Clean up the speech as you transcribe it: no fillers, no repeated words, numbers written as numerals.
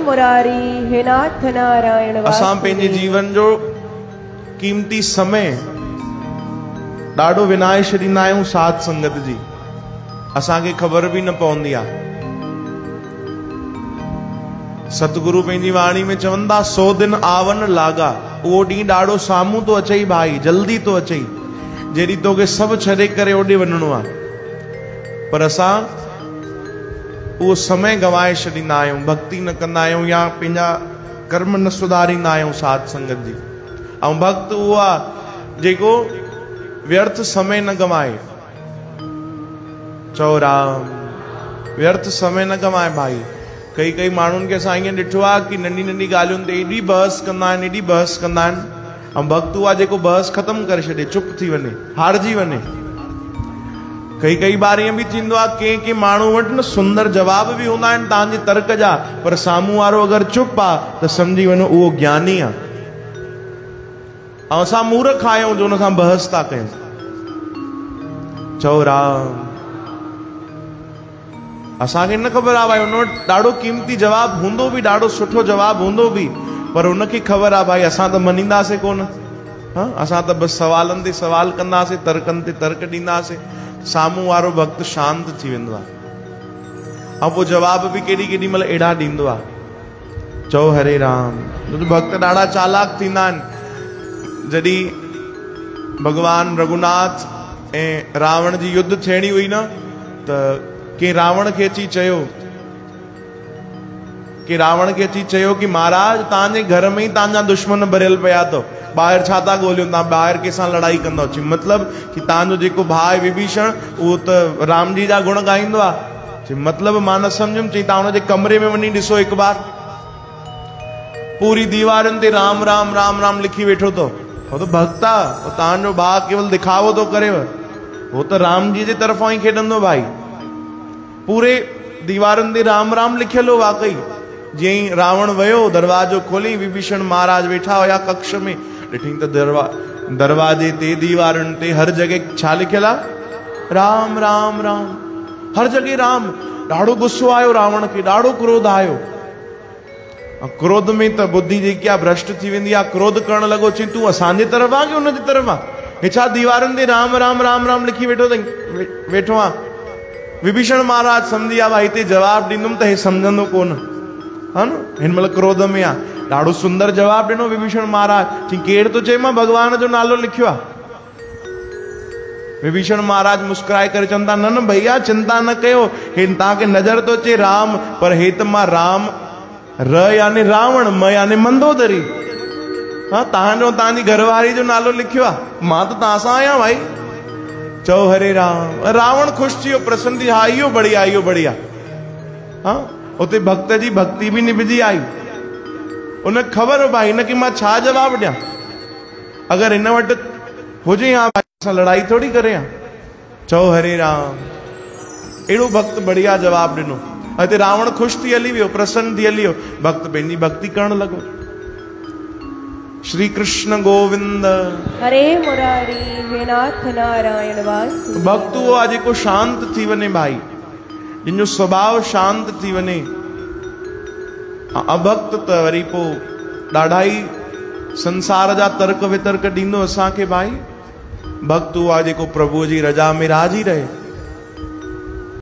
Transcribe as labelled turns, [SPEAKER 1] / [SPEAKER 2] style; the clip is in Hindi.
[SPEAKER 1] मुरारी हे नाथ नारायण
[SPEAKER 2] असां पंहिंजे जीवन जो कीमती समय ॾाढो विञाए छॾींदा आहियूं साध संगत जी, असांखे ख़बर बि न पवंदी आहे। सतगुरु पंहिंजी वाणी में चवंदा 100 दिन आवन लागा, उहो ॾींहुं ॾाढो साम्हूं तो अचई भाई, जल्दी तो अचई, जेॾी तोखे सभु छॾे करे ओॾे वञिणो आहे। पर असां उहो समय गवाए छॾींदा आहियूं, भक्ति न कंदा आहियूं या पंहिंजा कर्म न सुधारींदा आहियूं साध संगत जी। ऐं भक्त उहो आहे जेको व्यर्थ समय न गवाए। चओ राम, व्यर्थ समय न गवाए भाई। कई माण्हुनि खे असां ईअं ॾिठो आहे कि नंढी नंढी ॻाल्हियुनि ते एॾी बहस कंदा आहिनि, एॾी बहस कंदा आहिनि। ऐं भक्त उहो आहे जेको बहस ख़तमु करे छॾे, चुप थी वञे, हारजी वञे। कई बार ईअं बि थींदो आहे के माण्हू वटि न सुंदर जवाब बि हूंदा आहिनि तव्हांजे तर्क जा, पर साम्हूं वारो अगरि चुप आहे त सम्झी वञो उहो ज्ञानी आहे। ऐं असां मूर्ख आहियूं जो हुन सां बहस था कयूं। चओ राम, असांखे न ख़बर आहे भाई हुन वटि ॾाढो कीमती जवाब हूंदो बि, ॾाढो सुठो जवाब हूंदो बि, पर हुनखे ख़बर आहे भाई असां त मञींदासीं कोन। असां त बसि सवालनि ते सवाल कंदासीं, तर्कनि ते तर्क ॾींदासीं। साम्हूं वारो भक्त शांत थी वेंदो आहे ऐं पोइ जवाब बि केॾी महिल अहिड़ा ॾींदो आहे। चओ हरे राम। भक्त ॾाढा चालाक थींदा आहिनि। जॾहिं भगवान रघुनाथ ऐं रावण जी युद्ध थियणी हुई न, त के रावण खे अची चयो कि महाराज तव्हांजे घर में ई तव्हांजा दुश्मन भरियल पिया अथव, ॿाहिरि छा था ॻोल्हियो, तव्हां ॿाहिरि कंहिंसां लड़ाई कंदव। मतिलबु कि तव्हांजो जेको भाउ आहे विभीषण उहो त राम जी जा गुण ॻाईंदो आहे। मतिलबु मां न सम्झुमि। चई तव्हां हुनजे कमरे में वञी ॾिसो हिकु बार, पूरी दीवारुनि ते राम राम राम राम लिखी वेठो अथव। हो त भक्त आहे, तव्हांजो भाउ केवल दिखावो थो करेव, हो त राम जी जे तरफ़ां ई खेॾंदो भाई। पूरे दीवारुनि ते राम राम लिखियल हो वाकई। जीअं ई रावण वियो, दरवाजो खोली, विभीषण महाराज वेठा हुया कक्ष में, ॾिठी त दरवाजे ते दीवारुनि ते हर जगह छा लिखियल आहे? राम राम राम, हर जगह राम। ॾाढो गुस्सो आयो रावण खे, ॾाढो क्रोध आयो। क्रोध में त बुद्धि जेकी आहे भ्रष्ट थी वेंदी आहे। क्रोध करण लॻो, चई तूं असांजे तरफ़ आहे कि हुनजी तरफ़ आहे? हे छा दीवारुनि ते राम राम राम राम लिखी वेठो आहे? विभीषण महाराज सम्झी विया भाई हिते जवाब ॾींदुमि त हे सम्झंदो कोन, हा न, हिन महिल क्रोध में आहे। ॾाढो सुंदर जवाब ॾिनो विभीषण महाराज। चई केरु तो चए? मां भगवान जो नालो लिखियो आहे। विभीषण महाराज मुस्कुराए करे चवंदा, न भैया चिंता न कयो, हे तव्हांखे नज़र तो अचे राम, पर हे त मां राम, र यानी रावण, म यानी मंदोदरी, तव्हांजी घरवारी जो नालो लिखियो आहे, मां त तव्हां सां आहियां भाई। चओ हरे राम। रावण ख़ुशि थी वियो, प्रसन्न थी, हा इहो बढ़िया, इहो बढ़िया। उते भक्त जी भक्ति बि निभजी आई। उन ख़बर हो भाई हिनखे मां छा जवाब ॾियां, अगरि हिन वटि हुजे हा भाई असां लड़ाई थोड़ी करे हा। चओ हरे राम। अहिड़ो भक्त बढ़िया जवाब ॾिनो। हिते रावण ख़ुशि थी हली वियो, प्रसन्न थी हली वियो, भक्त पंहिंजी भक्ति करण लॻो। श्री कृष्ण गोविंद
[SPEAKER 1] हरे मुरारी हे नाथ नारायण वासुदेव।
[SPEAKER 2] भक्त वो आहे जेको शांत थी वञे भाई, जिन जो स्वभाव शांत थी वञे। अभक्त त वरी पोइ ॾाढा ई संसार जा तर्क वितर्क ॾींदो असांखे भाई। भक्त वो आहे जेको प्रभु जी रजा में राजी रहे।